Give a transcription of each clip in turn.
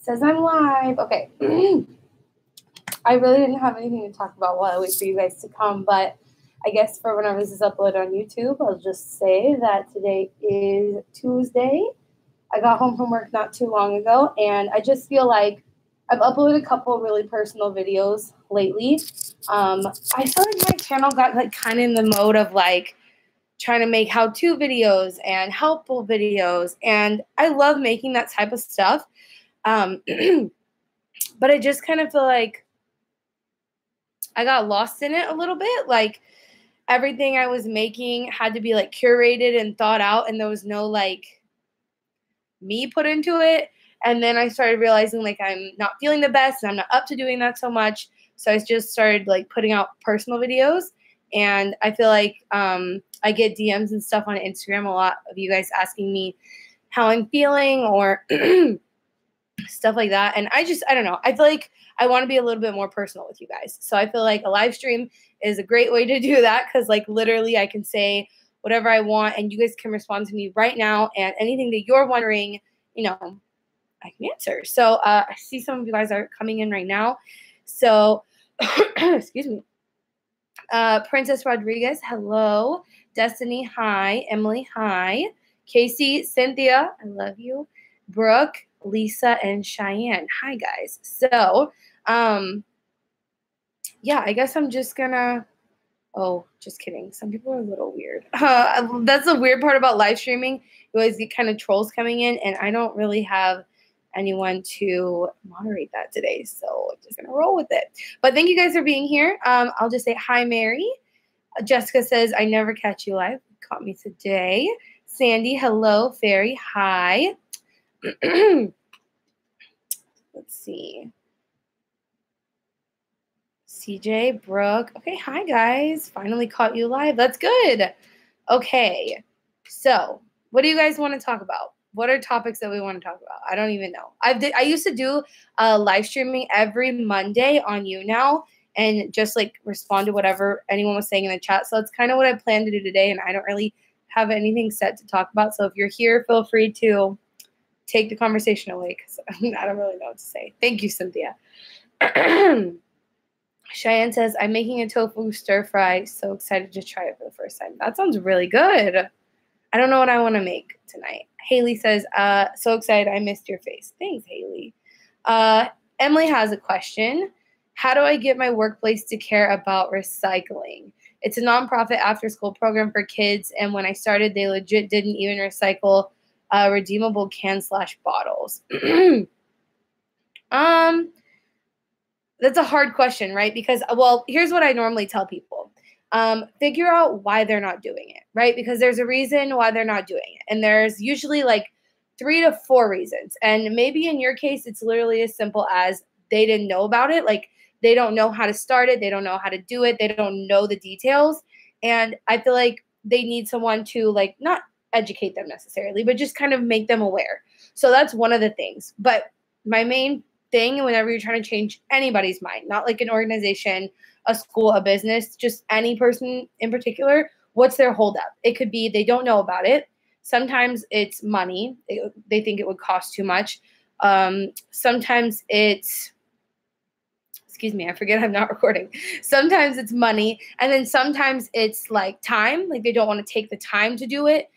says I'm live. Okay. I really didn't have anything to talk about while I wait for you guys to come, but I guess for whenever this is uploaded on YouTube, I'll just say that today is Tuesday. I got home from work not too long ago, and I just feel like I've uploaded a couple of really personal videos lately. I feel like my channel got like kind of in the mode of like trying to make how-to videos and helpful videos, and I love making that type of stuff. But I just kind of feel like I got lost in it a little bit. Like everything I was making had to be like curated and thought out, and there was no like me put into it. And then I started realizing like I'm not feeling the best and I'm not up to doing that so much. So I just started like putting out personal videos, and I feel like I get DMs and stuff on Instagram, a lot of you guys asking me how I'm feeling or stuff like that. And I don't know. I feel like I want to be a little bit more personal with you guys. So I feel like a live stream is a great way to do that, because like literally I can say whatever I want and you guys can respond to me right now, and anything that you're wondering, you know, I can answer. So I see some of you guys are coming in right now. So excuse me. Princess Rodriguez, hello. Destiny, hi. Emily, hi. Casey, Cynthia, I love you. Brooke, Lisa, and Cheyenne, hi guys. So yeah, I guess I'm just gonna, oh, just kidding. Some people are a little weird. That's the weird part about live streaming. You always get kind of trolls coming in, and I don't really have anyone to moderate that today, so I'm just gonna roll with it. But thank you guys for being here. I'll just say hi, Mary. Jessica says, I never catch you live. Caught me today. Sandy, hello. Fairy, hi. Let's see. CJ, Brooke. Okay, hi, guys. Finally caught you live. That's good. Okay, so what do you guys want to talk about? What are topics that we want to talk about? I don't even know. I used to do live streaming every Monday on YouNow and just like respond to whatever anyone was saying in the chat. So that's kind of what I plan to do today, and I don't really have anything set to talk about. So if you're here, feel free to take the conversation away, because I don't really know what to say. Thank you, Cynthia. Cheyenne says, I'm making a tofu stir fry. So excited to try it for the first time. That sounds really good. I don't know what I want to make tonight. Haley says, so excited. I missed your face. Thanks, Haley. Emily has a question. How do I get my workplace to care about recycling? It's a nonprofit after-school program for kids, and when I started, they legit didn't even recycle redeemable cans/bottles. That's a hard question, right? Because, well, here's what I normally tell people. Figure out why they're not doing it, right? Because there's a reason why they're not doing it. And there's usually like 3 to 4 reasons. And maybe in your case, it's literally as simple as they didn't know about it. Like they don't know how to start it. They don't know how to do it. They don't know the details. And I feel like they need someone to like not educate them necessarily, but just kind of make them aware. So that's one of the things. But my main thing whenever you're trying to change anybody's mind, not like an organization, a school, a business, just any person in particular, what's their holdup? It could be they don't know about it. Sometimes it's money. They think it would cost too much. Sometimes it's, excuse me, I forget I'm not recording. Sometimes it's money. And then sometimes it's like time, like they don't want to take the time to do it.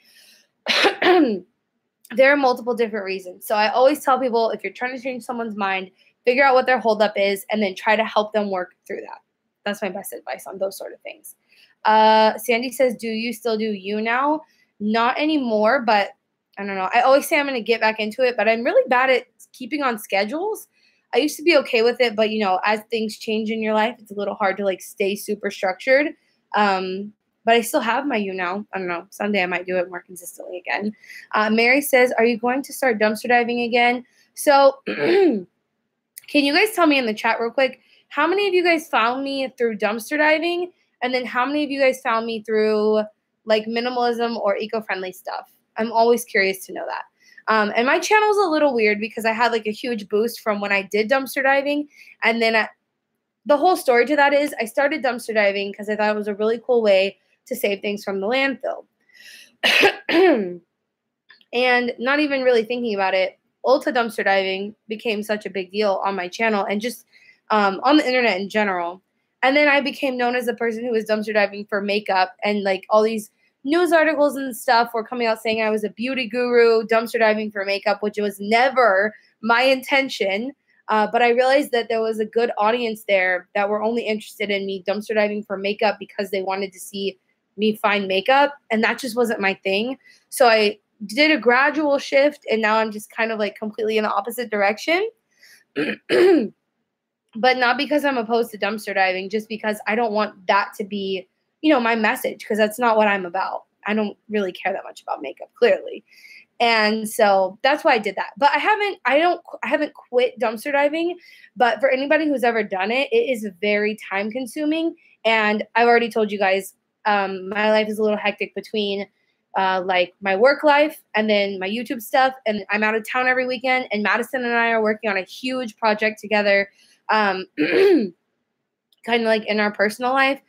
There are multiple different reasons. So I always tell people, if you're trying to change someone's mind, figure out what their holdup is and then try to help them work through that. That's my best advice on those sort of things. Sandy says, do you still do YouNow? Not anymore, but I don't know. I always say I'm going to get back into it, but I'm really bad at keeping on schedules. I used to be okay with it, but, you know, as things change in your life, it's a little hard to, like, stay super structured. But I still have my YouNow. I don't know. Someday I might do it more consistently again. Mary says, are you going to start dumpster diving again? So can you guys tell me in the chat real quick, how many of you guys found me through dumpster diving? And then how many of you guys found me through like minimalism or eco-friendly stuff? I'm always curious to know that. And my channel's a little weird because I had like a huge boost from when I did dumpster diving. And then the whole story to that is I started dumpster diving because I thought it was a really cool way to save things from the landfill. And not even really thinking about it, Ulta dumpster diving became such a big deal on my channel and just on the internet in general. And then I became known as the person who was dumpster diving for makeup, and like all these news articles and stuff were coming out saying I was a beauty guru dumpster diving for makeup, which was never my intention. But I realized that there was a good audience there that were only interested in me dumpster diving for makeup because they wanted to see me find makeup, and that just wasn't my thing. So I did a gradual shift, and now I'm just kind of like completely in the opposite direction. But not because I'm opposed to dumpster diving, just because I don't want that to be, my message, because that's not what I'm about. I don't really care that much about makeup, clearly. And so that's why I did that. But I haven't quit dumpster diving, but for anybody who's ever done it, it is very time consuming. And I've already told you guys, my life is a little hectic between like my work life and then my YouTube stuff. And I'm out of town every weekend, and Madison and I are working on a huge project together, kind of like in our personal life.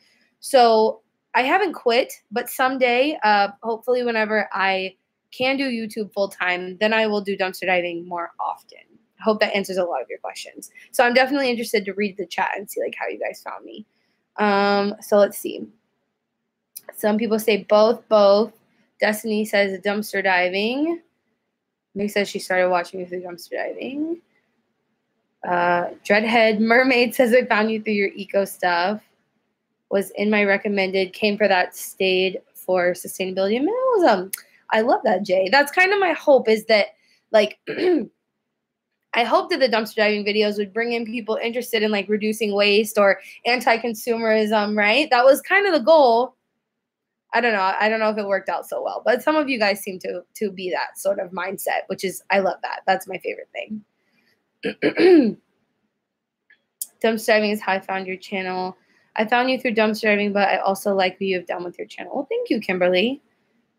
So I haven't quit, but someday, hopefully whenever I can do YouTube full time, then I will do dumpster diving more often. I hope that answers a lot of your questions. So I'm definitely interested to read the chat and see like how you guys found me. So let's see. Some people say both. Destiny says dumpster diving. Meg says she started watching you through dumpster diving. Dreadhead Mermaid says I found you through your eco stuff. Was in my recommended, came for that, stayed for sustainability and minimalism. I love that, Jay. That's kind of my hope, is that like I hope that the dumpster diving videos would bring in people interested in like reducing waste or anti-consumerism, right? That was kind of the goal. I don't know if it worked out so well, but some of you guys seem to be that sort of mindset, which is, I love that. That's my favorite thing. Dumpster diving is how I found your channel. I found you through dumpster diving, but I also like what you have done with your channel. Well, thank you, Kimberly.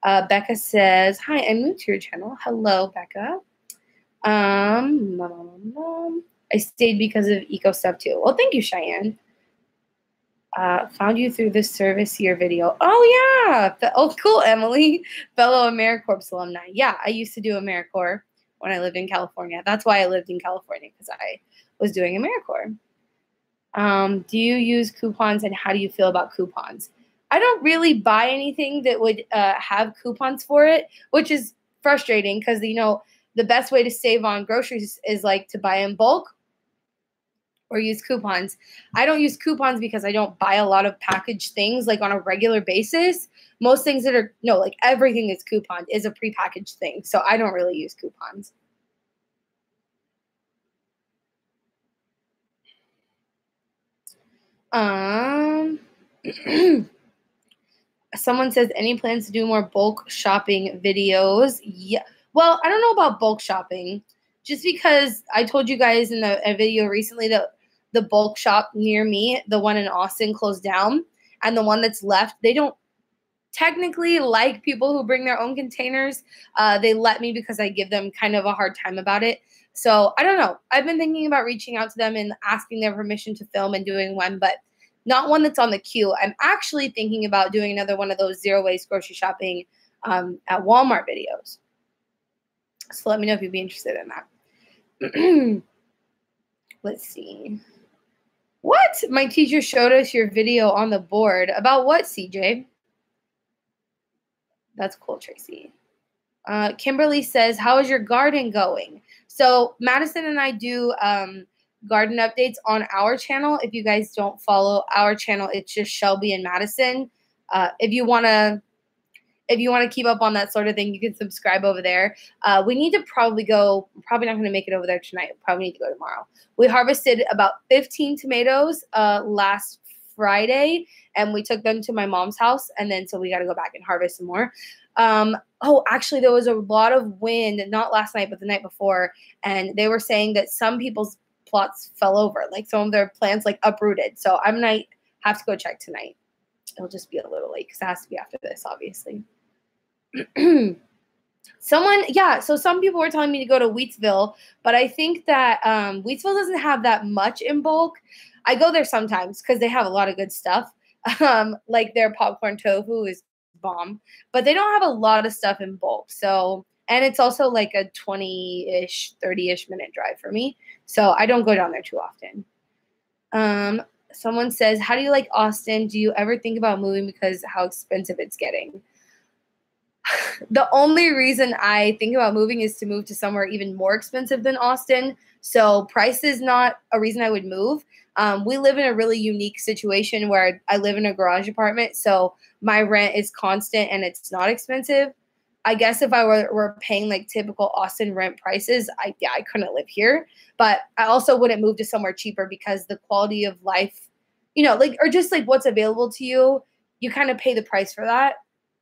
Becca says, hi, I'm new to your channel. Hello, Becca. I stayed because of eco stuff too. Well, thank you, Cheyenne. Found you through the service year video. Oh, yeah. Oh, cool, Emily. Fellow AmeriCorps alumni. Yeah, I used to do AmeriCorps when I lived in California. That's why I lived in California, because I was doing AmeriCorps. Do you use coupons, and how do you feel about coupons? I don't really buy anything that would have coupons for it, which is frustrating because, the best way to save on groceries is like to buy in bulk or use coupons. I don't use coupons because I don't buy a lot of packaged things like on a regular basis. Most things that are, like everything is couponed is a prepackaged thing. So I don't really use coupons. Someone says, any plans to do more bulk shopping videos? Yeah. Well, I don't know about bulk shopping, just because I told you guys in a video recently that the bulk shop near me, the one in Austin, closed down, and the one that's left, they don't technically like people who bring their own containers. They let me because I give them kind of a hard time about it. So I don't know. I've been thinking about reaching out to them and asking their permission to film and doing one, but not one that's on the queue. I'm actually thinking about doing another one of those zero waste grocery shopping at Walmart videos. So let me know if you'd be interested in that. Let's see. What? My teacher showed us your video on the board. About what, CJ? That's cool, Tracy. Kimberly says, how is your garden going? So Madison and I do garden updates on our channel. If you guys don't follow our channel, it's just Shelby and Madison. If you want to keep up on that sort of thing, you can subscribe over there. We need to probably go. I'm probably not going to make it over there tonight. Probably need to go tomorrow. We harvested about 15 tomatoes last Friday, and we took them to my mom's house, and then so we got to go back and harvest some more. Actually, there was a lot of wind, not last night, but the night before, and they were saying that some people's plots fell over, like some of their plants like uprooted. So I'm going to have to go check tonight. It'll just be a little late because it has to be after this, obviously. So some people were telling me to go to Wheatsville, but I think that Wheatsville doesn't have that much in bulk. I go there sometimes because they have a lot of good stuff. Like their popcorn tofu is bomb, but they don't have a lot of stuff in bulk. So, And it's also like a 20-ish, 30-ish minute drive for me. So I don't go down there too often. Someone says, how do you like Austin? Do you ever think about moving because how expensive it's getting? The only reason I think about moving is to move to somewhere even more expensive than Austin. So price is not a reason I would move. We live in a really unique situation where I live in a garage apartment. So my rent is constant and it's not expensive. I guess if I were paying like typical Austin rent prices, I couldn't live here. But I also wouldn't move to somewhere cheaper because the quality of life, like, or just like what's available to you, you kind of pay the price for that,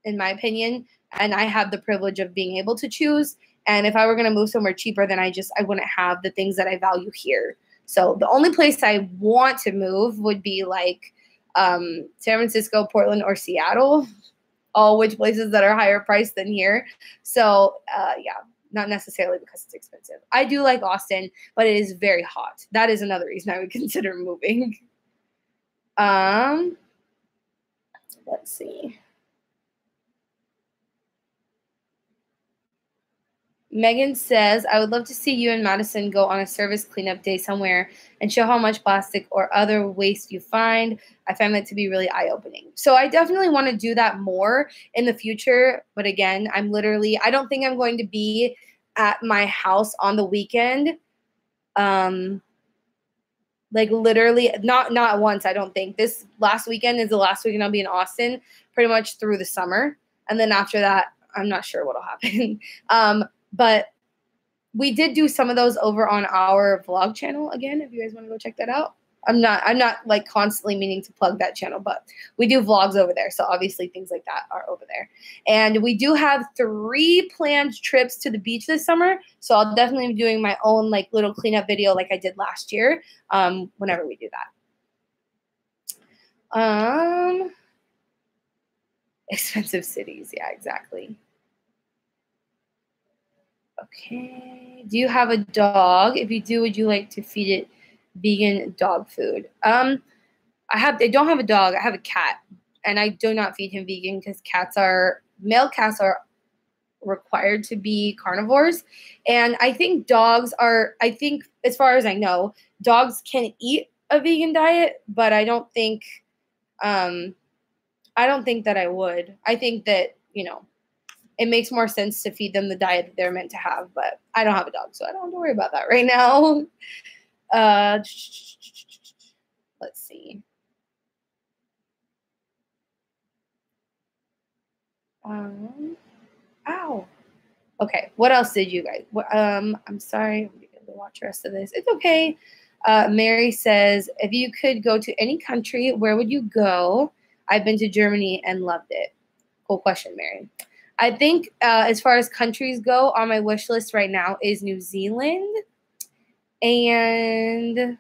in my opinion. And I have the privilege of being able to choose. And if I were going to move somewhere cheaper, then I wouldn't have the things that I value here. So the only place I want to move would be like San Francisco, Portland, or Seattle, all which places that are higher priced than here. So not necessarily because it's expensive. I do like Austin, but it is very hot. That is another reason I would consider moving. Let's see. Megan says, I would love to see you and Madison go on a service cleanup day somewhere and show how much plastic or other waste you find. I find that to be really eye-opening. So I definitely want to do that more in the future. But again, I don't think I'm going to be at my house on the weekend. Like literally not once, I don't think. This last weekend is the last weekend I'll be in Austin pretty much through the summer. And then after that, I'm not sure what'll happen. But we did do some of those over on our vlog channel. Again, if you guys want to go check that out. I'm not like constantly meaning to plug that channel, but we do vlogs over there. So obviously things like that are over there. And we do have 3 planned trips to the beach this summer. So I'll definitely be doing my own like little cleanup video like I did last year, whenever we do that. Expensive cities. Yeah, exactly. Okay. Do you have a dog? If you do, would you like to feed it vegan dog food? I don't have a dog. I have a cat, and I do not feed him vegan because male cats are required to be carnivores. And I think as far as I know, dogs can eat a vegan diet, but I don't think that I would. I think that, it makes more sense to feed them the diet that they're meant to have, but I don't have a dog, so I don't have to worry about that right now. Let's see. Ow. Okay, what else did you guys? I'm sorry, I'm going to watch the rest of this. It's okay. Mary says, if you could go to any country, where would you go? I've been to Germany and loved it. Cool question, Mary. I think as far as countries go, on my wish list right now is New Zealand. And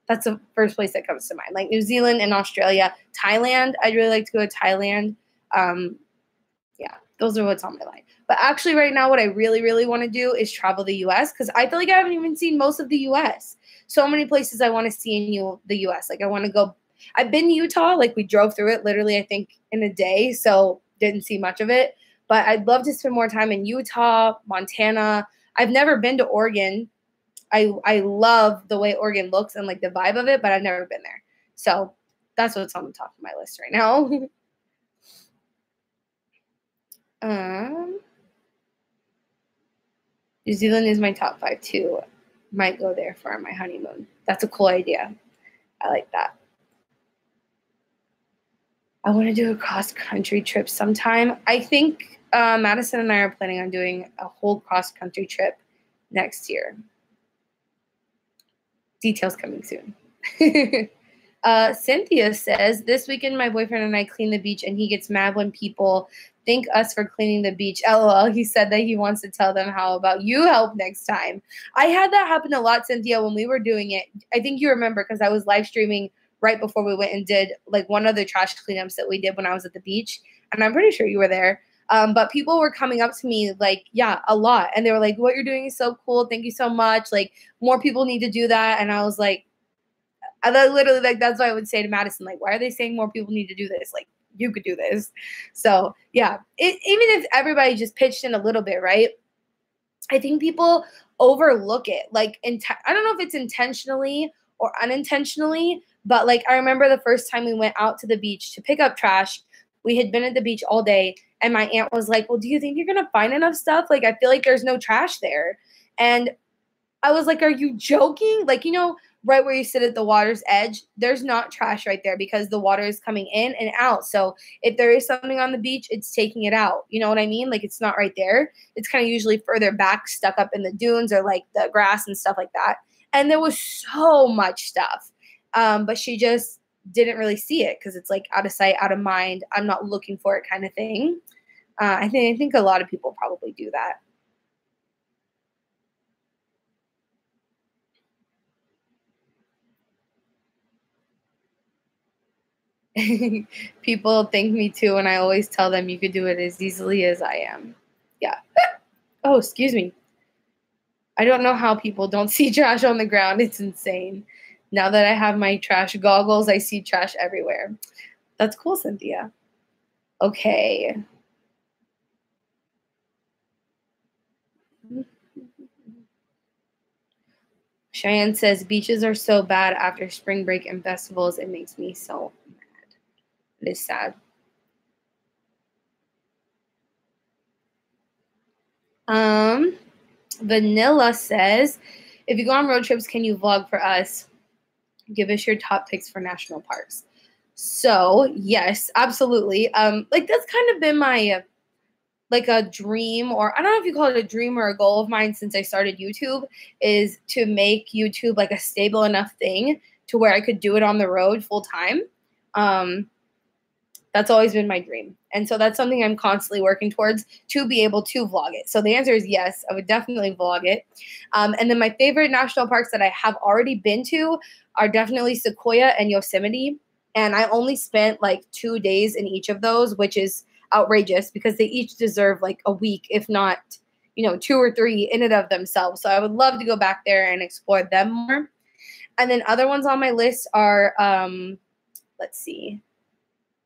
that's the first place that comes to mind. Like New Zealand and Australia. Thailand, I'd really like to go to Thailand. Yeah, those are what's on my mind. But actually right now what I really, really want to do is travel the U.S. because I feel like I haven't even seen most of the U.S. So many places I want to see in the U.S. Like I want to go. I've been to Utah. Like we drove through it literally, I think, in a day. So didn't see much of it, but I'd love to spend more time in Utah, Montana. I've never been to Oregon. I love the way Oregon looks and like the vibe of it, but I've never been there. So that's what's on the top of my list right now. New Zealand is my top 5 too. Might go there for my honeymoon. That's a cool idea. I like that. I want to do a cross-country trip sometime. I think Madison and I are planning on doing a whole cross-country trip next year. Details coming soon. Cynthia says, this weekend my boyfriend and I clean the beach and he gets mad when people thank us for cleaning the beach. LOL, he said that he wants to tell them how about you help next time. I had that happen a lot, Cynthia, when we were doing it. I think you remember because I was live streaming right before we went and did like one of the trash cleanups that we did when I was at the beach. And I'm pretty sure you were there. But people were coming up to me like, yeah, a lot. And they were like, what you're doing is so cool. Thank you so much. Like more people need to do that. And I was like, literally like, that's what I would say to Madison. Like, why are they saying more people need to do this? Like, you could do this. So yeah, even if everybody just pitched in a little bit, right? I think people overlook it. Like, I don't know if it's intentionally or unintentionally, but like I remember the first time we went out to the beach to pick up trash. We had been at the beach all day, and my aunt was like, "Well, do you think you're gonna find enough stuff? Like, I feel like there's no trash there." And I was like, "Are you joking?" Like, right where you sit at the water's edge, there's not trash right there because the water is coming in and out. So if there is something on the beach, it's taking it out. You know what I mean? Like, it's not right there. It's kind of usually further back, stuck up in the dunes or like the grass and stuff like that. And there was so much stuff. But she just didn't really see it because it's like out of sight, out of mind. I'm not looking for it kind of thing. I think a lot of people probably do that. People thank me too, and I always tell them you could do it as easily as I am. Yeah. Oh, excuse me. I don't know how people don't see trash on the ground. It's insane. Now that I have my trash goggles, I see trash everywhere. That's cool, Cynthia. Okay. Cheyenne says beaches are so bad after spring break and festivals. It makes me so mad. It is sad. Vanilla says, if you go on road trips, can you vlog for us? Give us your top picks for national parks. So yes, absolutely. Like that's kind of been my like a dream, or I don't know if you call it a dream or a goal of mine since I started YouTube, is to make YouTube like a stable enough thing to where I could do it on the road full time. That's always been my dream. And so that's something I'm constantly working towards to be able to vlog it. So the answer is yes, I would definitely vlog it. And then my favorite national parks that I have already been to are definitely Sequoia and Yosemite. And I only spent like 2 days in each of those, which is outrageous because they each deserve like a week, if not, 2 or 3 in and of themselves. So I would love to go back there and explore them more. And then other ones on my list are, let's see.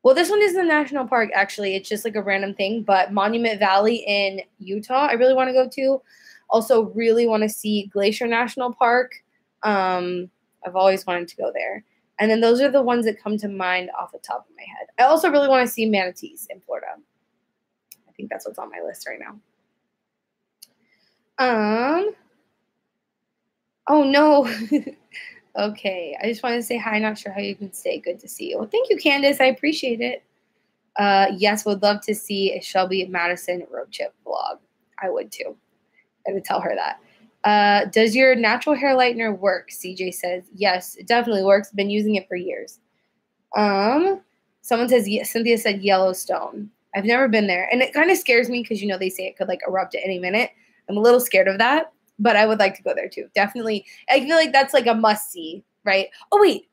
Well, this one isn't a national park, actually. It's just like a random thing. But Monument Valley in Utah, I really want to go to. Also, really want to see Glacier National Park. I've always wanted to go there. And then those are the ones that come to mind off the top of my head. I also really want to see manatees in Florida. I think that's what's on my list right now. Oh, no. Okay, I just wanted to say hi. Not sure how you can say good to see you. Well, thank you, Candace. I appreciate it. Yes, would love to see a Shelby Madison road trip vlog. I would too. I would tell her that. Does your natural hair lightener work? CJ says, yes, it definitely works. Been using it for years. Someone says, Cynthia said Yellowstone. I've never been there. And it kind of scares me because, they say it could like erupt at any minute. I'm a little scared of that. But I would like to go there too. Definitely. I feel like that's like a must see, right? Oh, wait.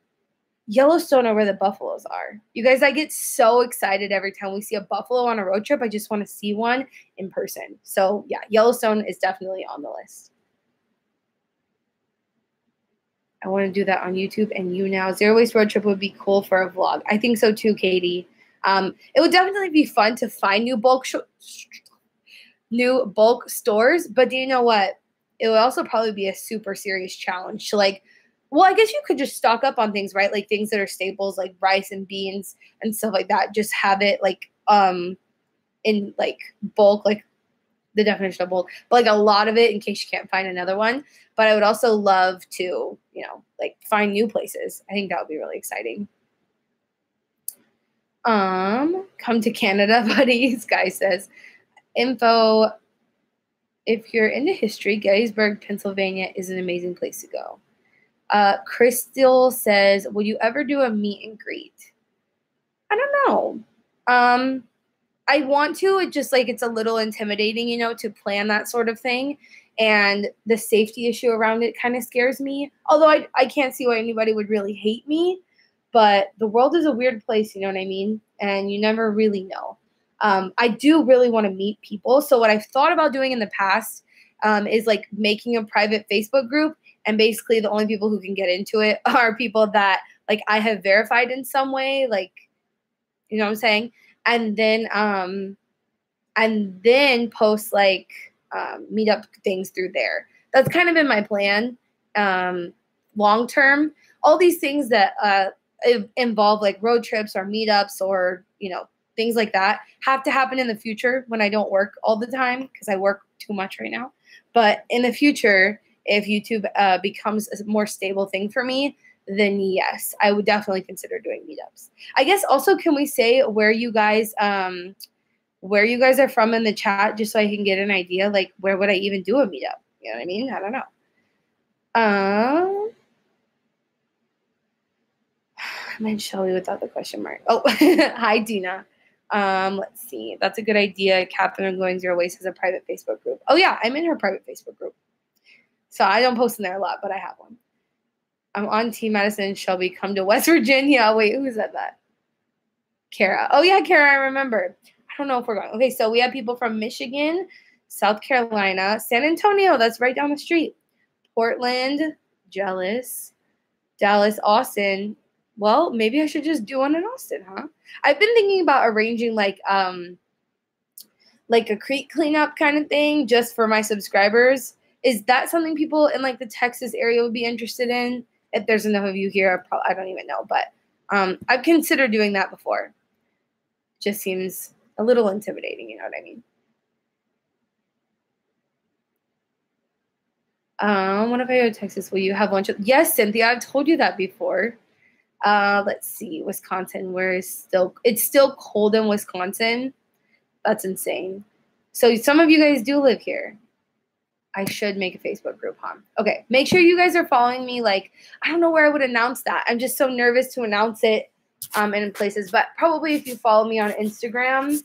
Yellowstone are where the buffaloes are. You guys, I get so excited every time we see a buffalo on a road trip. I just want to see one in person. So, yeah, Yellowstone is definitely on the list. I want to do that on YouTube and you now. Zero Waste Road Trip would be cool for a vlog. I think so too, Katie. It would definitely be fun to find new bulk stores. But do you know what? It would also probably be a super serious challenge to I guess you could just stock up on things, right? Like things that are staples like rice and beans and stuff like that. Just have it in like bulk, like the definition of bulk, but like a lot of it in case you can't find another one. But I would also love to, find new places. I think that would be really exciting. Come to Canada, buddies, guy says. Info. If you're into history, Gettysburg, Pennsylvania is an amazing place to go. Crystal says, will you ever do a meet and greet? I don't know. I want to. It just it's a little intimidating, to plan that sort of thing. And the safety issue around it kind of scares me. Although I can't see why anybody would really hate me. But the world is a weird place, you know what I mean? And you never really know. I do really want to meet people. So what I've thought about doing in the past is making a private Facebook group. And basically the only people who can get into it are people that I have verified in some way, You know what I'm saying? And then post like meetup things through there. That's kind of been my plan. Long term, all these things that involve like road trips or meetups or, you know, things like that have to happen in the future when I don't work all the time, because I work too much right now. But in the future, if YouTube becomes a more stable thing for me, then yes, I would definitely consider doing meetups. I guess also, can we say where you guys are from in the chat, just so I can get an idea, like where would I even do a meetup? You know what I mean? I don't know. I meant Shelby without the question mark. Oh, hi, Dina. Let's see. That's a good idea. Catherine Going Zero Waste has a private Facebook group. Oh, yeah, I'm in her private Facebook group. So I don't post in there a lot, but I have one. I'm on Team Madison and Shelby. Come to West Virginia. Wait, who said that? Kara. Oh, yeah, Kara, I remember. I don't know if we're going. Okay, so we have people from Michigan, South Carolina, San Antonio. That's right down the street. Portland, jealous. Dallas, Austin. Well, maybe I should just do one in Austin, huh? I've been thinking about arranging like a creek cleanup kind of thing just for my subscribers. Is that something people in like the Texas area would be interested in? If there's enough of you here, I don't even know. But I've considered doing that before. Just seems a little intimidating, you know what I mean? What if I go to Texas? Will you have lunch? Yes, Cynthia, I've told you that before. Let's see, Wisconsin, it's still cold in Wisconsin. That's insane. So some of you guys do live here. I should make a Facebook group, huh? Okay, make sure you guys are following me. Like, I don't know where I would announce that. I'm just so nervous to announce it in places. But probably if you follow me on Instagram,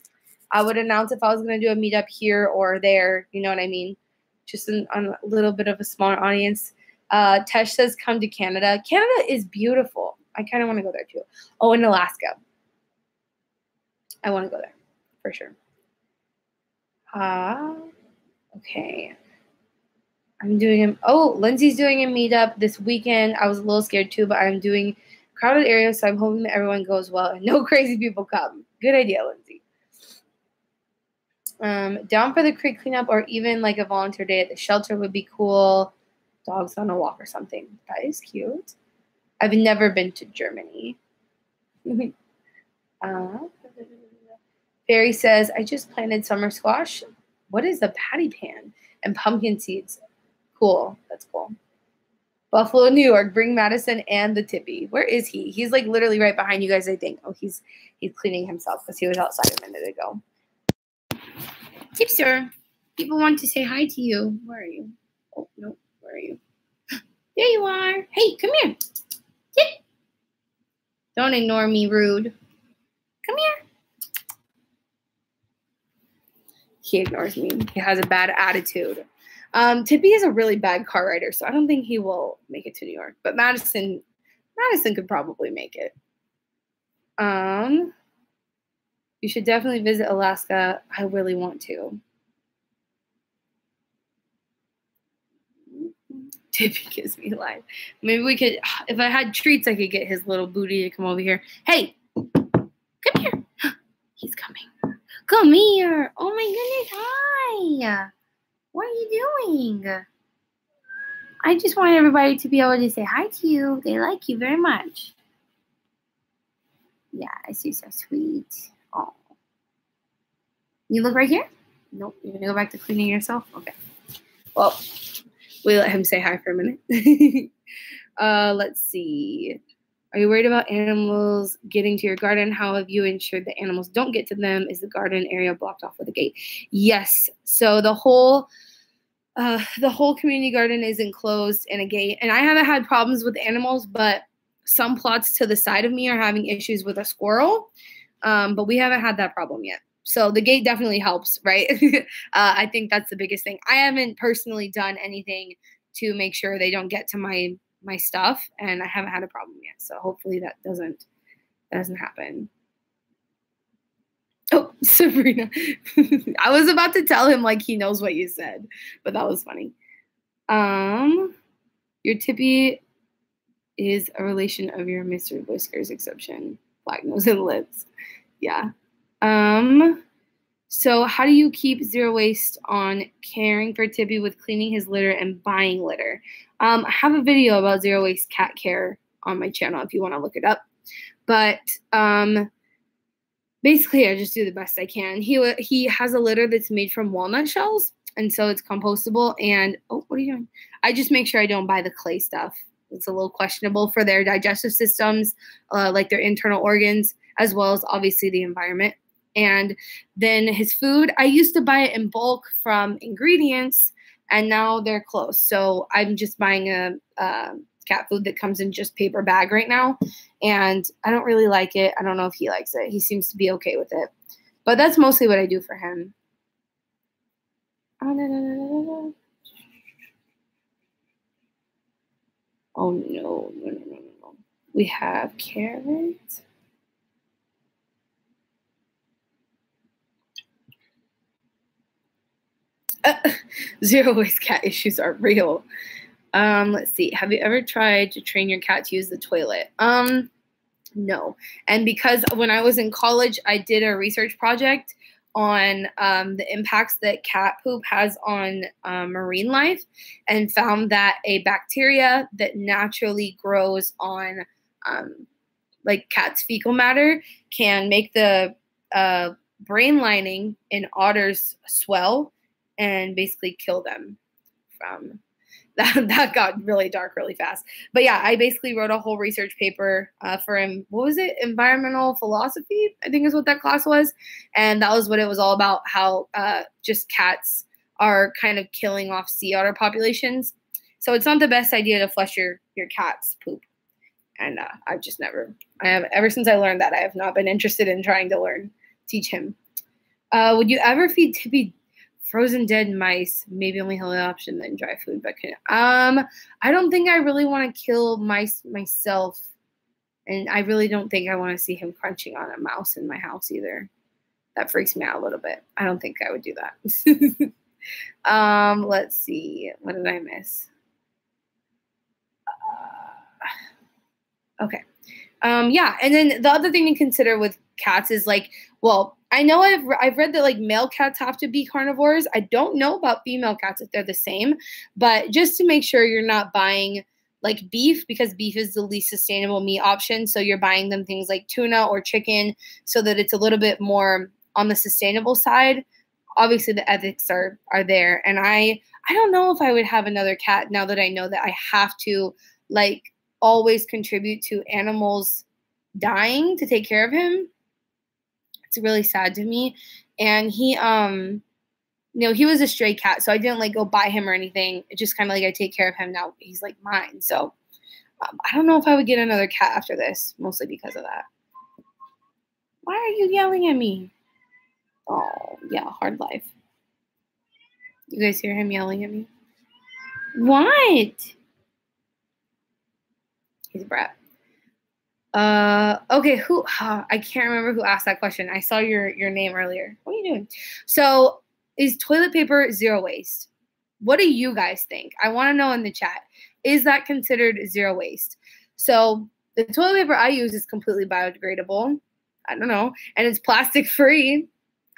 I would announce if I was going to do a meetup here or there. You know what I mean? Just on a little bit of a smaller audience. Tesh says, come to Canada. Canada is beautiful. I kind of want to go there too. Oh, in Alaska. I want to go there for sure. Okay. Lindsay's doing a meetup this weekend. I was a little scared too, but I'm doing crowded areas, so I'm hoping that everyone goes well and no crazy people come. Good idea, Lindsay. Down for the creek cleanup or even like a volunteer day at the shelter would be cool. Dogs on a walk or something. That is cute. I've never been to Germany. Barry says, I just planted summer squash. What is a patty pan? And pumpkin seeds. Cool. That's cool. Buffalo, New York. Bring Madison and the Tippy. Where is he? He's like literally right behind you guys, I think. Oh, he's cleaning himself because he was outside a minute ago. Tipster, people want to say hi to you. Where are you? Oh, no. Where are you? There you are. Hey, come here. Tip. Don't ignore me, rude. Come here. He ignores me. He has a bad attitude. Tippy is a really bad car rider, so I don't think he will make it to New York. But Madison could probably make it. You should definitely visit Alaska. I really want to. Tippy gives me life. Maybe we could, if I had treats, I could get his little booty to come over here. Hey, come here. He's coming. Come here. Oh my goodness. Hi. What are you doing? I just want everybody to be able to say hi to you. They like you very much. Yeah, I see. So sweet. Oh. You look right here? Nope. You're going to go back to cleaning yourself? Okay. Well, we let him say hi for a minute. Let's see. Are you worried about animals getting to your garden? How have you ensured that animals don't get to them? Is the garden area blocked off with a gate? Yes. So the whole community garden is enclosed in a gate. And I haven't had problems with animals, but some plots to the side of me are having issues with a squirrel. But we haven't had that problem yet. So the gate definitely helps, right? I think that's the biggest thing. I haven't personally done anything to make sure they don't get to my stuff, and I haven't had a problem yet. So hopefully that doesn't happen. Oh, Sabrina. I was about to tell him like he knows what you said, but that was funny. Your Tippy is a relation of your Mr. Whiskers exception. Black nose and lips. Yeah. So how do you keep zero waste on caring for Tippy with cleaning his litter and buying litter? I have a video about zero waste cat care on my channel if you want to look it up. But basically, I just do the best I can. He has a litter that's made from walnut shells, and so it's compostable. And oh, what are you doing? I just make sure I don't buy the clay stuff. It's a little questionable for their digestive systems, like their internal organs, as well as obviously the environment. And then his food, I used to buy it in bulk from ingredients, and now they're closed. So I'm just buying a cat food that comes in just paper bag right now. And I don't really like it. I don't know if he likes it. He seems to be okay with it. But that's mostly what I do for him. Oh, no. Oh, no. We have carrot. Zero waste cat issues are real. Let's see. Have you ever tried to train your cat to use the toilet? No. And because when I was in college, I did a research project on the impacts that cat poop has on marine life, and found that a bacteria that naturally grows on like cat's fecal matter can make the brain lining in otters swell and basically kill them from that got really dark really fast. But yeah, I basically wrote a whole research paper for him. What was it? Environmental philosophy, I think is what that class was. And that was what it was all about, how just cats are kind of killing off sea otter populations. So it's not the best idea to flush your cat's poop. And ever since I learned that, I have not been interested in trying to teach him. Would you ever feed Tippy frozen dead mice? Maybe only healthy option than dry food, but I don't think I really want to kill mice myself, and I really don't think I want to see him crunching on a mouse in my house either. That freaks me out a little bit. I don't think I would do that. Let's see. What did I miss? Okay. Yeah, and then the other thing to consider with cats is I know I've read that male cats have to be carnivores. I don't know about female cats if they're the same, but just to make sure you're not buying beef, because beef is the least sustainable meat option. So you're buying them things like tuna or chicken so that it's a little bit more on the sustainable side. Obviously the ethics are there. And I don't know if I would have another cat now that I know that I have to always contribute to animals dying to take care of him. It's really sad to me. And he he was a stray cat, so I didn't go buy him or anything. It's just kind of I take care of him now. He's mine. So I don't know if I would get another cat after this, mostly because of that. Why are you yelling at me? Oh, yeah, hard life. You guys hear him yelling at me? What? He's a brat. Okay, I can't remember who asked that question. I saw your name earlier. What are you doing? So, is toilet paper zero waste? What do you guys think? I want to know in the chat. Is that considered zero waste? So, the toilet paper I use is completely biodegradable. I don't know. And it's plastic free.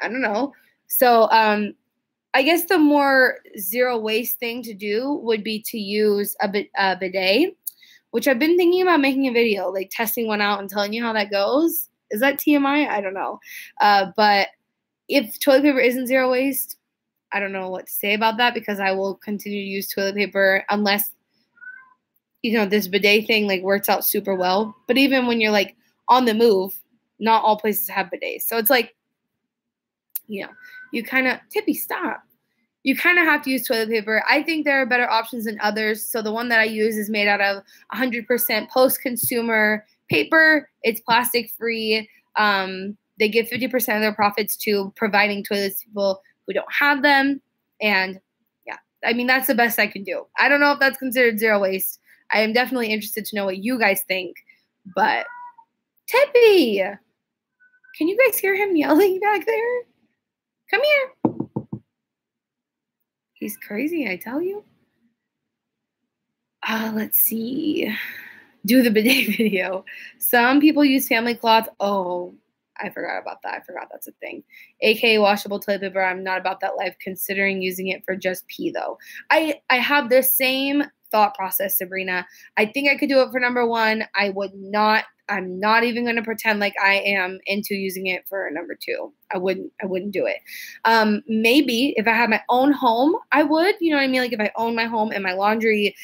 I don't know. So, I guess the more zero waste thing to do would be to use a bidet, which I've been thinking about making a video, testing one out and telling you how that goes. Is that TMI? I don't know. But if toilet paper isn't zero waste, I don't know what to say about that, because I will continue to use toilet paper unless, this bidet thing works out super well. But even when you're on the move, not all places have bidets. So it's you kind of, Tippy, stop. You kind of have to use toilet paper. I think there are better options than others. So the one that I use is made out of 100% post-consumer paper. It's plastic-free. They give 50% of their profits to providing toilets to people who don't have them. And yeah, I mean, that's the best I can do. I don't know if that's considered zero waste. I am definitely interested to know what you guys think. But Tippy, can you guys hear him yelling back there? Come here. He's crazy, I tell you. Let's see. Do the bidet video. Some people use family cloth. Oh, I forgot about that. I forgot that's a thing. AKA washable toilet paper. I'm not about that life, considering using it for just pee, though. I have the same thought process, Sabrina. I think I could do it for number one. I'm not even going to pretend like I am into using it for number two. I wouldn't do it. Maybe if I had my own home, I would, you know what I mean? Like if I owned my home and my laundry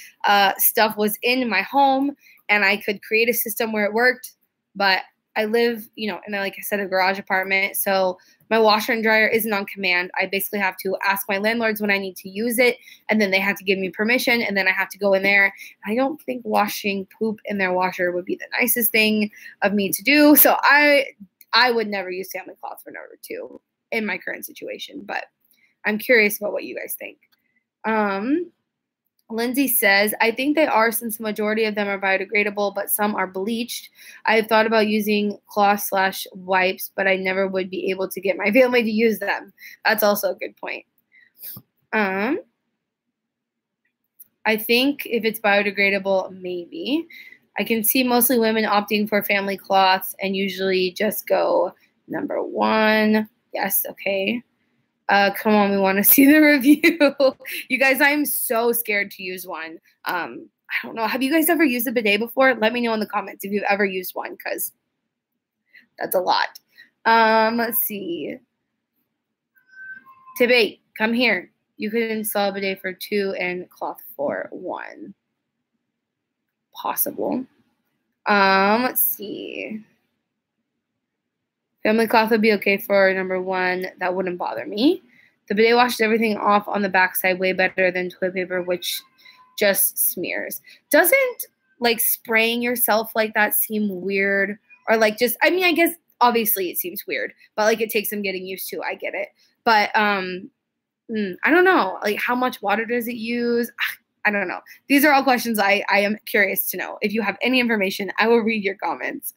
stuff was in my home and I could create a system where it worked. But I live, in like I said, a garage apartment. So my washer and dryer isn't on command. I basically have to ask my landlords when I need to use it, and then they have to give me permission, and then I have to go in there. I don't think washing poop in their washer would be the nicest thing of me to do. So I would never use family cloth for number two in my current situation, but I'm curious about what you guys think. Lindsay says, I think they are, since the majority of them are biodegradable, but some are bleached. I've thought about using cloth/wipes, but I never would be able to get my family to use them. That's also a good point. I think if it's biodegradable, maybe. I can see mostly women opting for family cloths and usually just go number one. Yes, okay. Come on, we want to see the review. You guys, I'm so scared to use one. I don't know. Have you guys ever used a bidet before? Let me know in the comments if you've ever used one, because that's a lot. Let's see. Tip 8, come here. You could install a bidet for 2 and cloth for 1. Possible. Let's see. Family cloth would be okay for number 1. That wouldn't bother me. The bidet washes everything off on the backside way better than toilet paper, which just smears. Doesn't like spraying yourself like that seem weird? Or like just, I mean, I guess obviously it seems weird, but like it takes some getting used to. I get it. But I don't know. Like how much water does it use? I don't know. These are all questions I am curious to know. If you have any information, I will read your comments.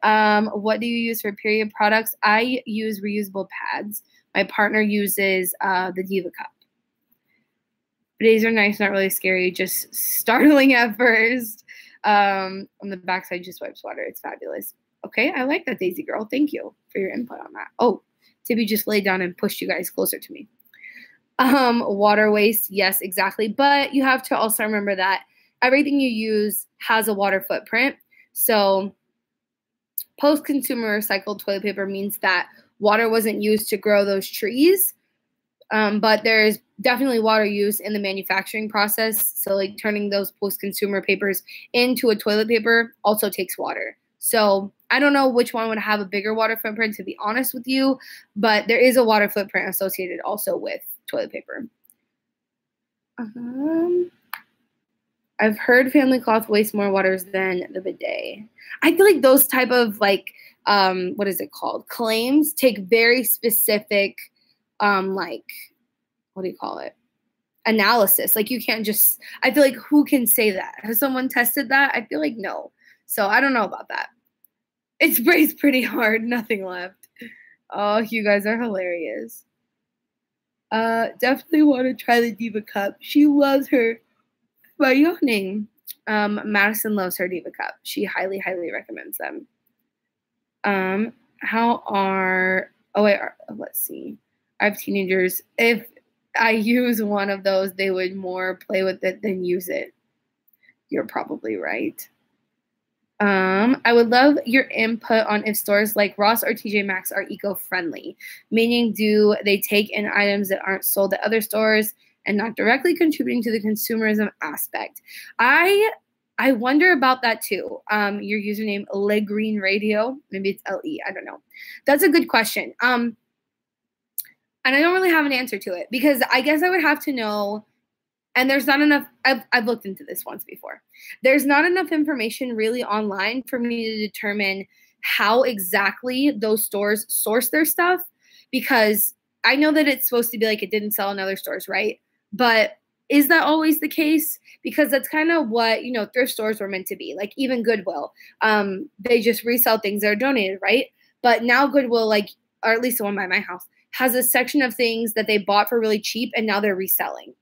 What do you use for period products? I use reusable pads. My partner uses the Diva Cup. Bidets are nice, not really scary, just startling at first. On the backside, just wipes water. It's fabulous. Okay, I like that, Daisy girl. Thank you for your input on that. Oh, Tibby just laid down and pushed you guys closer to me. Water waste, yes, exactly. But you have to also remember that everything you use has a water footprint. So post-consumer recycled toilet paper means that water wasn't used to grow those trees. But there's definitely water used in the manufacturing process. So like turning those post-consumer papers into a toilet paper also takes water. So I don't know which one would have a bigger water footprint, to be honest with you, but there is a water footprint associated also with toilet paper. I've heard family cloth wastes more waters than the bidet. I feel like those type of like, what is it called? Claims take very specific, like, what do you call it? Analysis. Like you can't just, I feel like who can say that? Has someone tested that? I feel like no. So I don't know about that. It sprays pretty hard. Nothing left. Oh, you guys are hilarious. Definitely want to try the Diva Cup. She loves her. By yawning. Madison loves her Diva Cup. She highly, highly recommends them. Let's see. I have teenagers. If I use one of those, they would more play with it than use it. You're probably right. I would love your input on if stores like Ross or TJ Maxx are eco-friendly, meaning do they take in items that aren't sold at other stores and not directly contributing to the consumerism aspect. I wonder about that too. Your username, Le Green Radio, maybe it's LE, I don't know. That's a good question. And I don't really have an answer to it because I guess I would have to know, and there's not enough, I've looked into this once before. There's not enough information really online for me to determine how exactly those stores source their stuff, because I know that it's supposed to be like it didn't sell in other stores, right? But is that always the case? Because that's kind of what, thrift stores were meant to be. Like even Goodwill, they just resell things that are donated, right? But now Goodwill, like, or at least the one by my house, has a section of things that they bought for really cheap and now they're reselling.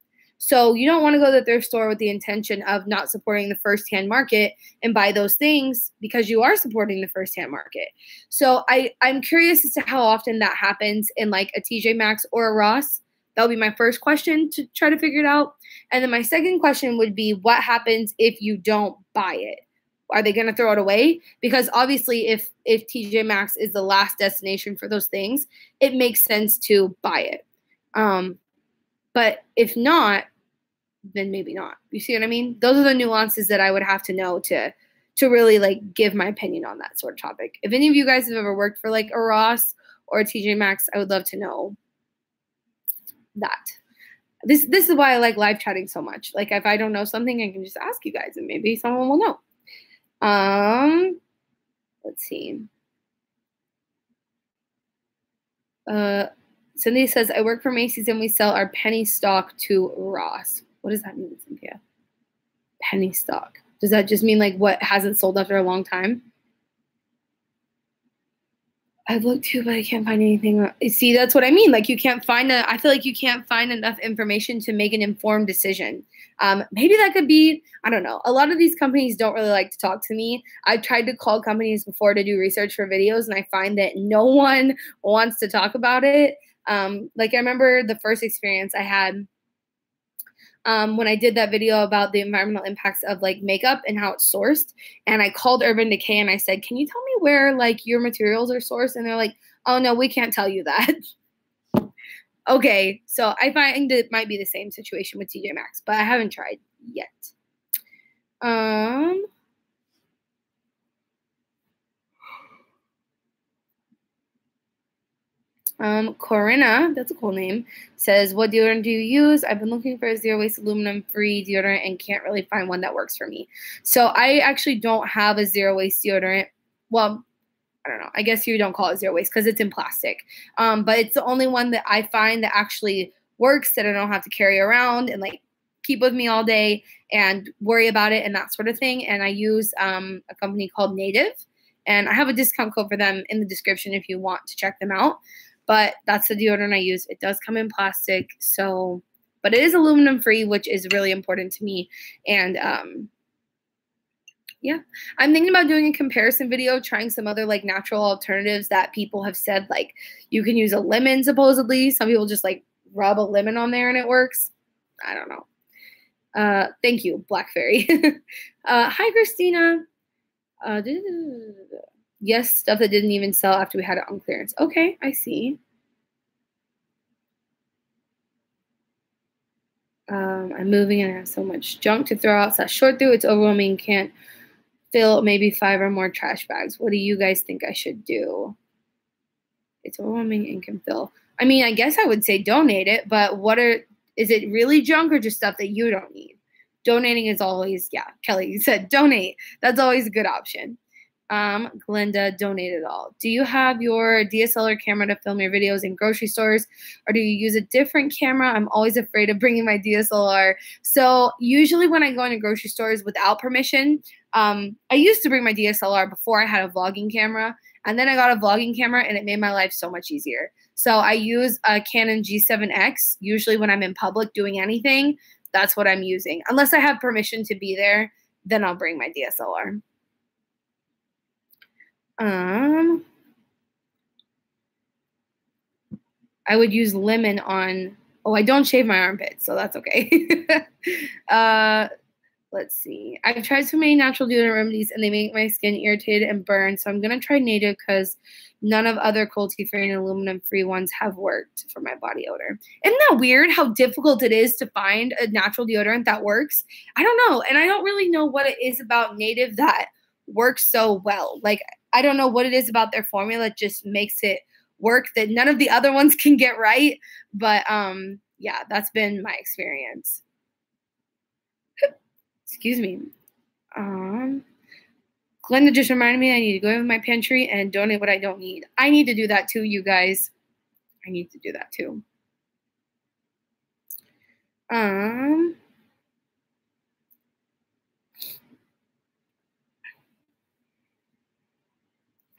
So you don't want to go to the thrift store with the intention of not supporting the firsthand market and buy those things because you are supporting the firsthand market. So I'm curious as to how often that happens in like a TJ Maxx or a Ross. That would be my first question to try to figure it out. And then my second question would be, what happens if you don't buy it? Are they going to throw it away? Because obviously if TJ Maxx is the last destination for those things, it makes sense to buy it. But if not, then maybe not. You see what I mean? Those are the nuances that I would have to know to really like give my opinion on that sort of topic. If any of you guys have ever worked for like a Ross or a TJ Maxx, I would love to know that. This is why I like live chatting so much. Like if I don't know something, I can just ask you guys and maybe someone will know. Let's see. Cindy says, I work for Macy's and we sell our penny stock to Ross. What does that mean, Cynthia? Penny stock. Does that just mean like what hasn't sold after a long time? I've looked too, but I can't find anything. See, that's what I mean. Like you can't find I feel like you can't find enough information to make an informed decision. Maybe that could be, I don't know. A lot of these companies don't really like to talk to me. I've tried to call companies before to do research for videos, and I find that no one wants to talk about it. Like I remember the first experience I had when I did that video about the environmental impacts of like makeup and how it's sourced. And I called Urban Decay and I said, can you tell me where like your materials are sourced? And they're like, oh no, we can't tell you that. Okay, so I find it might be the same situation with TJ Maxx, but I haven't tried yet. Corinna, that's a cool name, says, what deodorant do you use? I've been looking for a zero-waste aluminum-free deodorant and can't really find one that works for me. So I actually don't have a zero-waste deodorant. Well, I don't know. I guess you don't call it zero-waste because it's in plastic. But it's the only one that I find that actually works, that I don't have to carry around and like keep with me all day and worry about it and that sort of thing. And I use a company called Native. And I have a discount code for them in the description if you want to check them out. But that's the deodorant I use. It does come in plastic, so, but it is aluminum free, which is really important to me. And yeah, I'm thinking about doing a comparison video, trying some other like natural alternatives that people have said, like you can use a lemon supposedly. Some people just like rub a lemon on there and it works. I don't know. Thank you, Black Fairy. Hi, Christina. Yes, stuff that didn't even sell after we had it on clearance. Okay, I see. I'm moving and I have so much junk to throw out. So short through, it's overwhelming. Can't fill maybe 5 or more trash bags. What do you guys think I should do? It's overwhelming and can fill. I mean, I guess I would say donate it, but is it really junk or just stuff that you don't need? Donating is always, yeah, Kelly, you said donate. That's always a good option. Glenda, donate it all. Do you have your DSLR camera to film your videos in grocery stores, or do you use a different camera? I'm always afraid of bringing my DSLR. So usually when I go into grocery stores without permission, I used to bring my DSLR before I had a vlogging camera, and then I got a vlogging camera and it made my life so much easier. So I use a Canon G7X usually when I'm in public doing anything. That's what I'm using. Unless I have permission to be there, then I'll bring my DSLR. I would use lemon on, I don't shave my armpits, so that's okay. Let's see. I've tried so many natural deodorant remedies and they make my skin irritated and burn. So I'm going to try Native because none of other cruelty-free and aluminum-free ones have worked for my body odor. Isn't that weird how difficult it is to find a natural deodorant that works? I don't know. And I don't really know what it is about Native that works so well. Like, I don't know what it is about their formula that just makes it work that none of the other ones can get right. But yeah, that's been my experience. Excuse me. Glenda just reminded me I need to go in my pantry and donate what I don't need. I need to do that too, you guys. I need to do that too.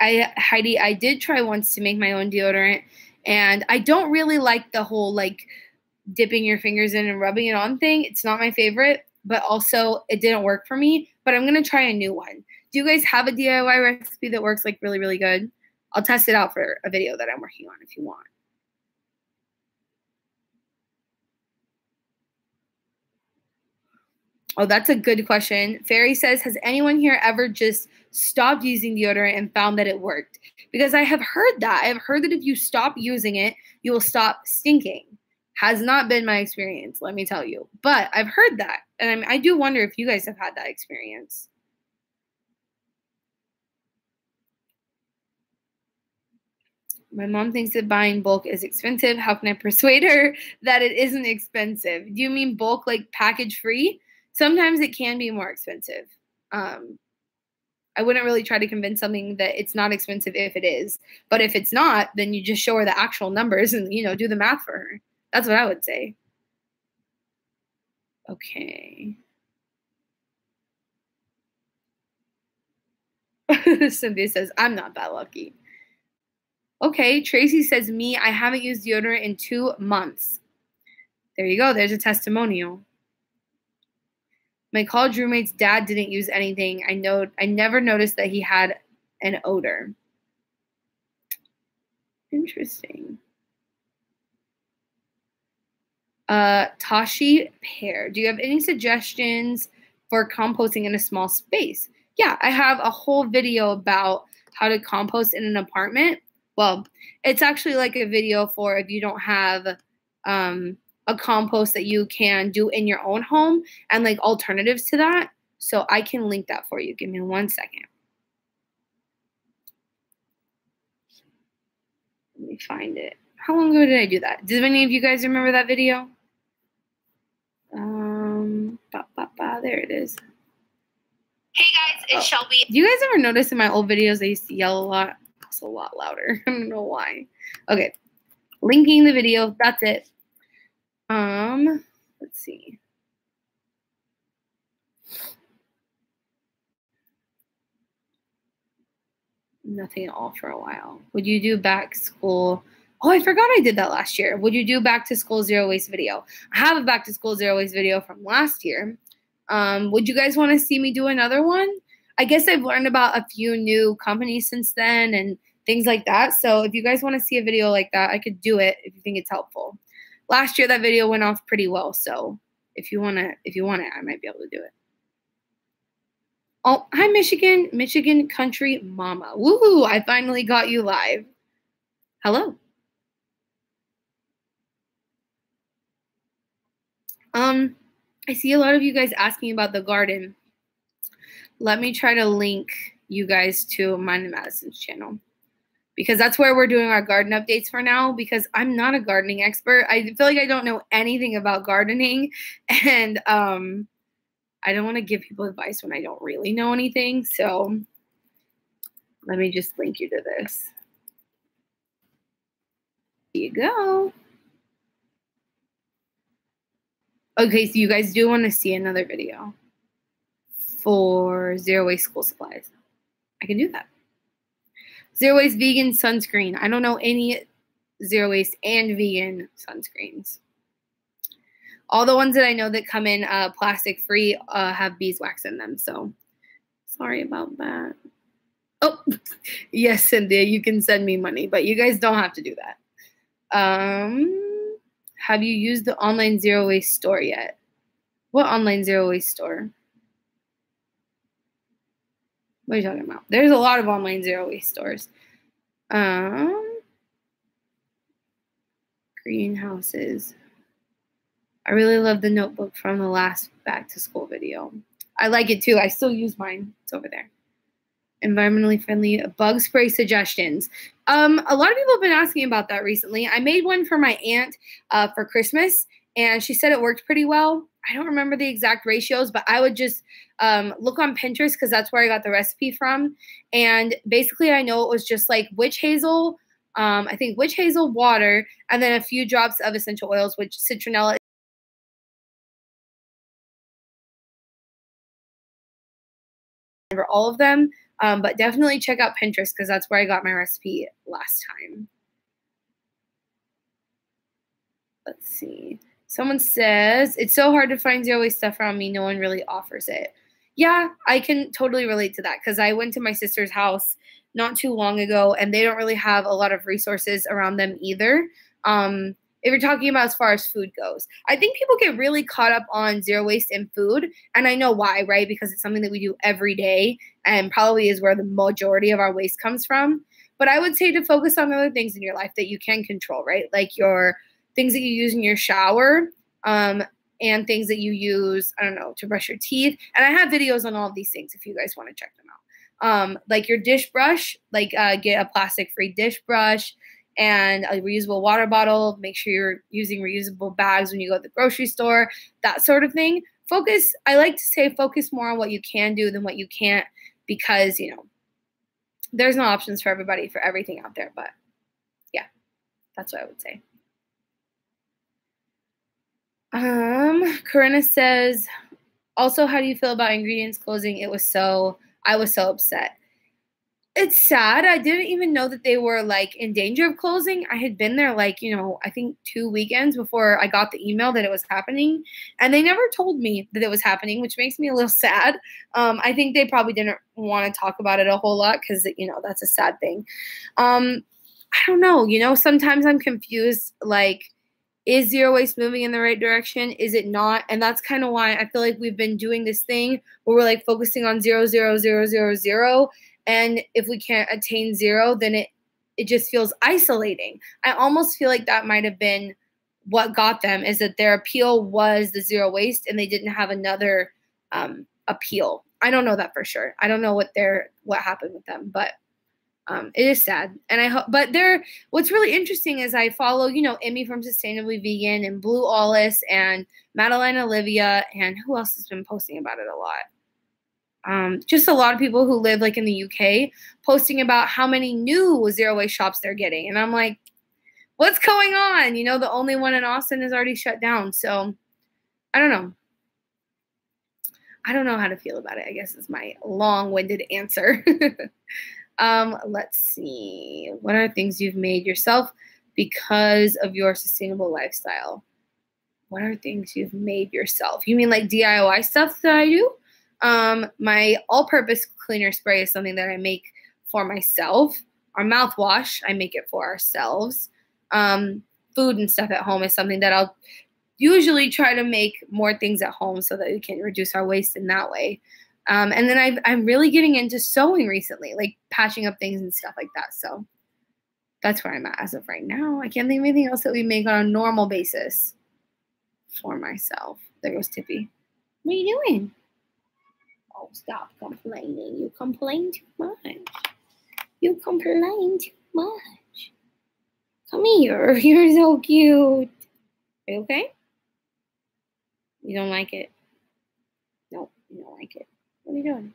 Heidi, I did try once to make my own deodorant, and I don't really like the whole like dipping your fingers in and rubbing it on thing. It's not my favorite, but also it didn't work for me. But I'm going to try a new one. Do you guys have a DIY recipe that works like really, really good? I'll test it out for a video that I'm working on if you want. Oh, that's a good question. Fairy says, has anyone here ever just stopped using deodorant and found that it worked? Because I have heard that. I have heard that if you stop using it, you will stop stinking. Has not been my experience, let me tell you. But I've heard that. And I do wonder if you guys have had that experience. My mom thinks that buying bulk is expensive. How can I persuade her that it isn't expensive? Do you mean bulk like package free? Sometimes it can be more expensive. I wouldn't really try to convince something that it's not expensive if it is. But if it's not, then you just show her the actual numbers and, do the math for her. That's what I would say. Okay. Cynthia says, I'm not that lucky. Okay, Tracy says, me, I haven't used deodorant in 2 months. There you go. There's a testimonial. My college roommate's dad didn't use anything. I never noticed that he had an odor. Interesting. Tashi Pear, do you have any suggestions for composting in a small space? Yeah, I have a whole video about how to compost in an apartment. Well, it's actually like a video for if you don't have a compost that you can do in your own home and like alternatives to that. So I can link that for you. Give me 1 second. Let me find it. How long ago did I do that? Does any of you guys remember that video? There it is. Hey guys, it's Shelby. Do you guys ever notice in my old videos I used to yell a lot? It's a lot louder. I don't know why. Okay. Linking the video. That's it. Let's see. Nothing at all for a while. Would you do back school? Oh, I forgot I did that last year. Would you do back to school zero waste video? I have a back to school zero waste video from last year. Would you guys want to see me do another one? I guess I've learned about a few new companies since then and things like that. So if you guys want to see a video like that, I could do it if you think it's helpful. Last year that video went off pretty well, so if you want it, I might be able to do it. Oh, hi Michigan country mama. Woohoo, I finally got you live. Hello. I see a lot of you guys asking about the garden. Let me try to link you guys to Mind and Madison's channel because that's where we're doing our garden updates for now because I'm not a gardening expert. I feel like I don't know anything about gardening and I don't want to give people advice when I don't really know anything. So let me just link you to this. Here you go. Okay, so you guys do want to see another video for zero waste school supplies. I can do that. Zero waste vegan sunscreen. I don't know any zero waste and vegan sunscreens. All the ones that I know that come in plastic free have beeswax in them. So sorry about that. Oh, yes, Cynthia, you can send me money, but you guys don't have to do that. Have you used the online zero waste store yet? What online zero waste store? What are you talking about? There's a lot of online zero waste stores. Greenhouses. I really love the notebook from the last back to school video. I like it too. I still use mine. It's over there. Environmentally friendly bug spray suggestions. A lot of people have been asking about that recently. I made one for my aunt for Christmas, and she said it worked pretty well. I don't remember the exact ratios, but I would just look on Pinterest because that's where I got the recipe from. And basically, I know it was just like witch hazel, I think witch hazel water, and then a few drops of essential oils, which citronella. Remember all of them, but definitely check out Pinterest because that's where I got my recipe last time. Let's see. Someone says, it's so hard to find zero waste stuff around me. No one really offers it. Yeah, I can totally relate to that because I went to my sister's house not too long ago and they don't really have a lot of resources around them either. If you're talking about as far as food goes, I think people get really caught up on zero waste in food. And I know why, right? Because it's something that we do every day and probably is where the majority of our waste comes from. But I would say to focus on other things in your life that you can control, right? Like your things that you use in your shower, and things that you use, I don't know, to brush your teeth. And I have videos on all of these things if you guys want to check them out. Like your dish brush, like get a plastic-free dish brush and a reusable water bottle. Make sure you're using reusable bags when you go to the grocery store, that sort of thing. Focus, I like to say focus more on what you can do than what you can't because, you know, there's no options for everybody for everything out there. But yeah, that's what I would say. Corinna says, also, how do you feel about ingredients closing? I was so upset. It's sad. I didn't even know that they were like in danger of closing. I had been there like, you know, I think 2 weekends before I got the email that it was happening. And they never told me that it was happening, which makes me a little sad. I think they probably didn't want to talk about it a whole lot because, you know, that's a sad thing. I don't know. You know, sometimes I'm confused, like, is zero waste moving in the right direction? Is it not? And that's kind of why I feel like we've been doing this thing where we're like focusing on 0, 0, 0, 0, 0. And if we can't attain 0, then it just feels isolating. I almost feel like that might have been what got them, is that their appeal was the zero waste and they didn't have another appeal. I don't know that for sure. I don't know what happened with them, but it is sad. And I hope, but what's really interesting is I follow, you know, Emmy from Sustainably Vegan and Blue Allis and Madeline Olivia, and who else has been posting about it a lot? Just a lot of people who live like in the UK posting about how many new zero waste shops they're getting. And I'm like, what's going on? You know, the only one in Austin is already shut down. So I don't know. I don't know how to feel about it, I guess is my long-winded answer. Let's see. What are things you've made yourself because of your sustainable lifestyle? What are things you've made yourself? You mean like DIY stuff that I do? My all-purpose cleaner spray is something that I make for myself. Our mouthwash, I make it for ourselves. Food and stuff at home is something that I'll usually try to make more things at home so that we can reduce our waste in that way. And then I'm really getting into sewing recently, like patching up things and stuff like that. So that's where I'm at as of right now. I can't think of anything else that we make on a normal basis for myself. There goes Tippy. What are you doing? Oh, stop complaining. You complain too much. You complain too much. Come here. You're so cute. Are you okay? You don't like it? Nope, you don't like it. What are you doing?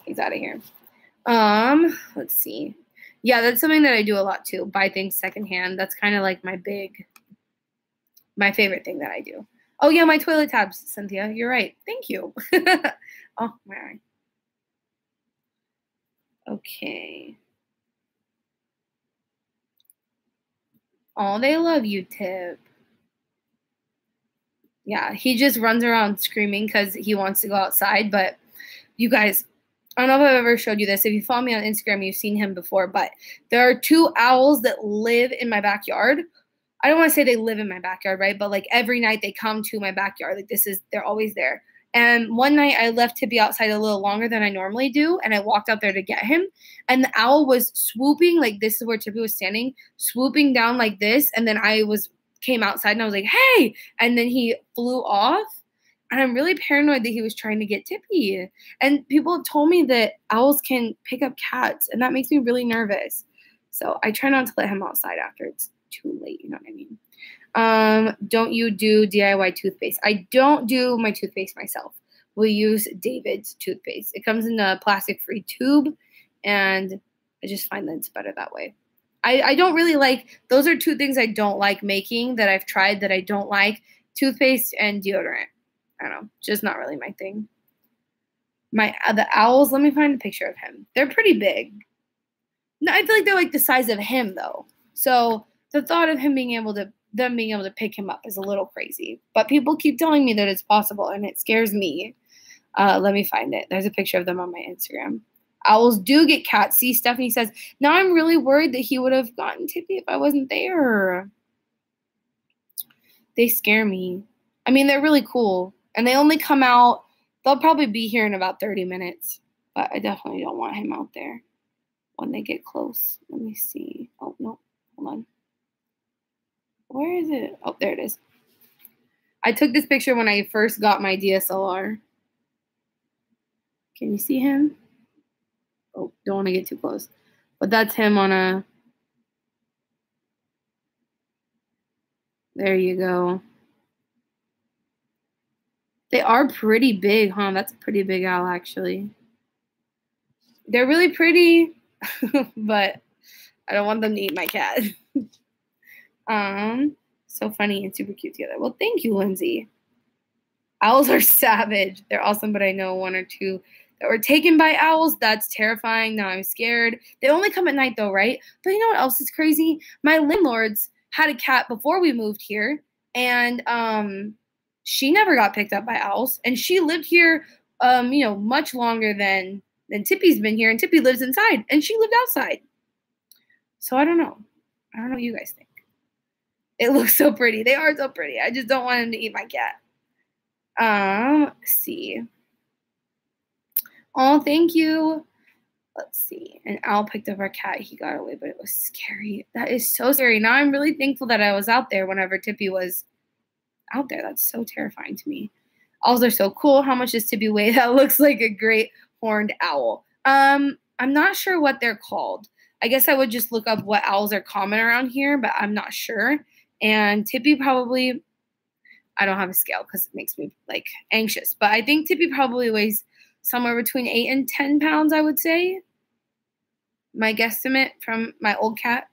He's out of here. Let's see. Yeah, that's something that I do a lot too. Buy things secondhand. That's kind of like my favorite thing that I do. Oh yeah, my toilet tabs, Cynthia. You're right. Thank you. Oh my eye. Okay. Oh, they love you, Tip. Yeah, he just runs around screaming because he wants to go outside. But you guys, I don't know if I've ever showed you this. If you follow me on Instagram, you've seen him before. But there are 2 owls that live in my backyard. I don't want to say they live in my backyard, right? But like every night they come to my backyard. Like they're always there. And one night I left Tippy outside a little longer than I normally do. And I walked out there to get him. And the owl was swooping, like this is where Tippy was standing, swooping down like this. And then came outside and I was like, hey, and then he flew off. And I'm really paranoid that he was trying to get Tippy. And people have told me that owls can pick up cats, and that makes me really nervous. So I try not to let him outside after it's too late, you know what I mean? Don't you do DIY toothpaste? I don't do my toothpaste myself. We use David's toothpaste. It comes in a plastic-free tube, and I just find that it's better that way. I don't really like, those are 2 things I don't like making that I've tried that I don't like, toothpaste and deodorant. I don't know, just not really my thing. The owls, let me find a picture of him. They're pretty big. No, I feel like they're like the size of him though. So the thought of them being able to pick him up is a little crazy. But people keep telling me that it's possible, and it scares me. Let me find it. There's a picture of them on my Instagram. Owls do get cats. See, Stephanie says, now I'm really worried that he would have gotten Tippy if I wasn't there. They scare me. I mean, they're really cool. And they only come out, they'll probably be here in about 30 minutes. But I definitely don't want him out there when they get close. Let me see. Oh, no. Hold on. Where is it? Oh, there it is. I took this picture when I first got my DSLR. Can you see him? Oh, don't want to get too close. But that's him on a... There you go. They are pretty big, huh? That's a pretty big owl, actually. They're really pretty, but I don't want them to eat my cat. So funny and super cute together. Well, thank you, Lindsay. Owls are savage. They're awesome, but I know one or two that were taken by owls. That's terrifying. Now I'm scared. They only come at night, though, right? But you know what else is crazy? My landlords had a cat before we moved here, and she never got picked up by owls, and she lived here, much longer than Tippy's been here, and Tippy lives inside, and she lived outside. So I don't know. I don't know what you guys think. It looks so pretty. They are so pretty. I just don't want him to eat my cat. Let's see. Oh, thank you. Let's see. An owl picked up our cat. He got away, but it was scary. That is so scary. Now I'm really thankful that I was out there whenever Tippy was out there. That's so terrifying to me. Owls are so cool. How much does Tippy weigh? That looks like a great horned owl. I'm not sure what they're called. I guess I would just look up what owls are common around here, but I'm not sure. And Tippy probably, I don't have a scale because it makes me like anxious, but I think Tippy probably weighs somewhere between 8 and 10 pounds, I would say. My guesstimate from my old cat.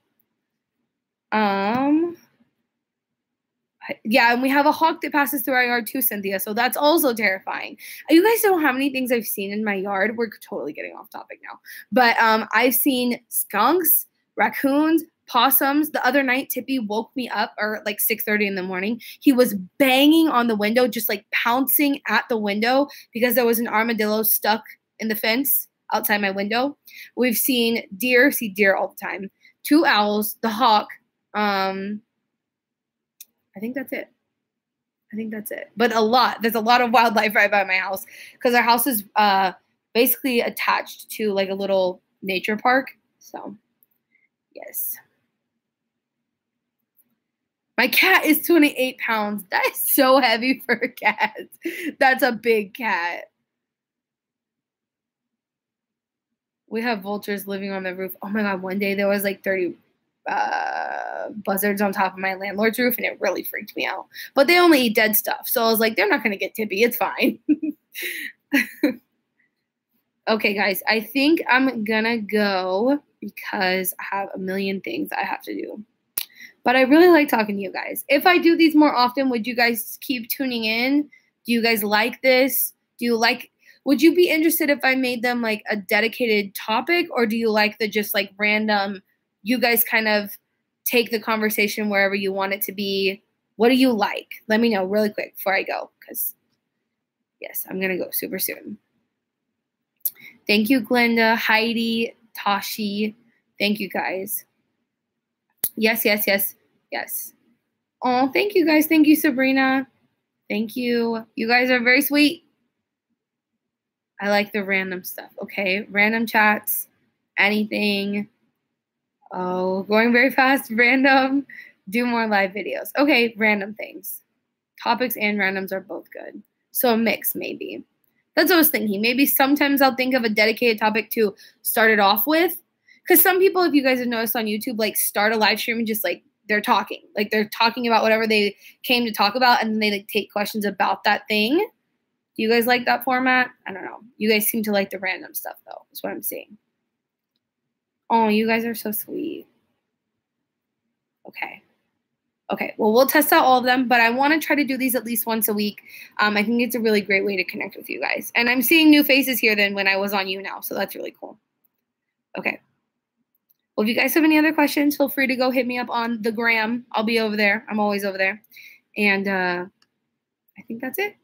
Yeah, and we have a hawk that passes through our yard too, Cynthia, so that's also terrifying. You guys don't know how many things I've seen in my yard. We're totally getting off topic now. But I've seen skunks, raccoons, possums. The other night, Tippy woke me up, or like 6:30 in the morning. He was banging on the window, just like pouncing at the window because there was an armadillo stuck in the fence outside my window. We've seen deer, see deer all the time. 2 owls, the hawk. I think that's it. But there's a lot of wildlife right by my house because our house is basically attached to like a little nature park. So, yes. My cat is 28 pounds. That is so heavy for a cat. That's a big cat. We have vultures living on the roof. Oh my God, one day there was like 30 buzzards on top of my landlord's roof, and it really freaked me out. But they only eat dead stuff. So I was like, they're not going to get Tippy. It's fine. Okay, guys, I think I'm going to go because I have a million things I have to do. But I really like talking to you guys. If I do these more often, would you guys keep tuning in? Do you guys like this? Would you be interested if I made them like a dedicated topic, or do you like the just like random, you guys kind of take the conversation wherever you want it to be? What do you like? Let me know really quick before I go, because yes, I'm going to go super soon. Thank you, Glenda, Heidi, Tashi. Thank you, guys. Yes. Oh, thank you, guys. Thank you, Sabrina. Thank you. You guys are very sweet. I like the random stuff, okay? Random chats, anything. Oh, going very fast, random. Do more live videos. Okay, random things. Topics and randoms are both good. So a mix, maybe. That's what I was thinking. Maybe sometimes I'll think of a dedicated topic to start it off with. Because some people, if you guys have noticed on YouTube, like start a live stream and just like they're talking. Like they're talking about whatever they came to talk about, and then they like take questions about that thing. Do you guys like that format? I don't know. You guys seem to like the random stuff, though. That's what I'm seeing. Oh, you guys are so sweet. Okay. Well, we'll test out all of them, but I want to try to do these at least once a week. I think it's a really great way to connect with you guys. And I'm seeing new faces here than when I was on you now, so that's really cool. Okay. Well, if you guys have any other questions, feel free to go hit me up on the gram. I'll be over there. I'm always over there. And I think that's it.